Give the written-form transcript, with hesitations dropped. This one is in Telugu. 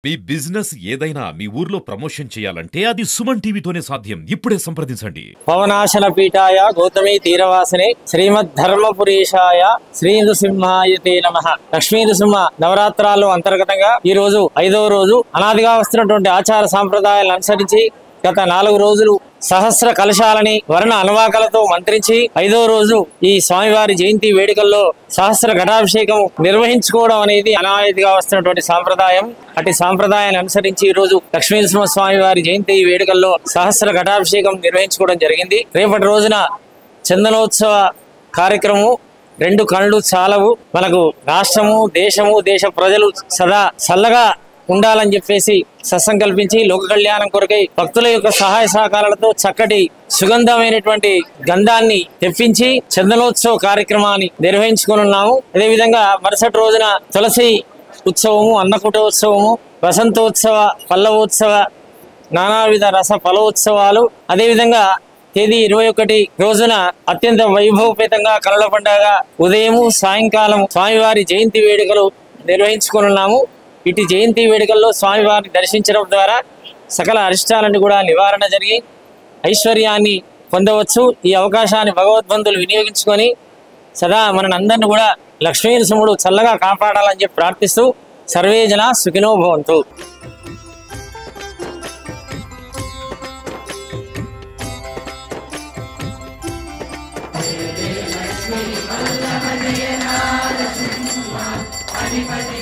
మీ బిజినెస్ ఏదైనా మీ ఊర్లో ప్రమోషన్ చేయాలంటే అది సుమన్ టీవీతోనే సాధ్యం. ఇప్పుడే సంప్రదించండి. పవనాశన పీఠాయ గౌతమి తీరవాసనే శ్రీమద్ ధర్మపురీషాయ శ్రీ నృసింహాయతే నమః. లక్ష్మీ నృసింహ నవరాత్రాల్లో అంతర్గతంగా ఈ రోజు 5వ రోజు అనాదిగా వస్తున్నటువంటి ఆచార సాంప్రదాయాలను అనుసరించి గత 4 రోజులు సహస్ర కలశాలని వర్ణ అనువాకాలతో మంత్రించి 5వ రోజు ఈ స్వామివారి జయంతి వేడుకల్లో సహస్ర ఘటాభిషేకం నిర్వహించుకోవడం అనేది అనాదిగా వస్తున్నటువంటి సాంప్రదాయం. అటు సాంప్రదాయాన్ని అనుసరించి ఈ రోజు లక్ష్మీ నృసింహ స్వామి వారి జయంతి వేడుకల్లో సహస్ర ఘటాభిషేకం నిర్వహించుకోవడం జరిగింది. రేపటి రోజున చందనోత్సవ కార్యక్రమం 2 కళ్ళు చాలవు. మనకు రాష్ట్రము, దేశము, దేశ ప్రజలు సదా చల్లగా ఉండాలని చెప్పేసి సత్సంకల్పించి లోక కళ్యాణం కొరకై భక్తుల యొక్క సహాయ సహకారాలతో చక్కటి సుగంధమైనటువంటి గంధాన్ని తెప్పించి చందనోత్సవ కార్యక్రమాన్ని నిర్వహించుకున్నాము. అదేవిధంగా మరుసటి రోజున తులసి ఉత్సవము, అన్నకూటోత్సవము, వసంతోత్సవ, పల్లవోత్సవ, నానావిధ రస ఫలోత్సవాలు, అదేవిధంగా తేదీ 21 రోజున అత్యంత వైభవపేతంగా కనుల పండుగ ఉదయము సాయంకాలం స్వామివారి జయంతి వేడుకలు నిర్వహించుకున్నాము. ఇటు జయంతి వేడుకల్లో స్వామివారిని దర్శించడం ద్వారా సకల అరిష్టాలను కూడా నివారణ జరిగి ఐశ్వర్యాన్ని పొందవచ్చు. ఈ అవకాశాన్ని భగవద్బంధులు వినియోగించుకొని సదా మనందరిని కూడా లక్ష్మీ నృసింహుడు చల్లగా కాపాడాలని చెప్పి ప్రార్థిస్తూ సర్వే జన సుఖినో భవంతు. Hare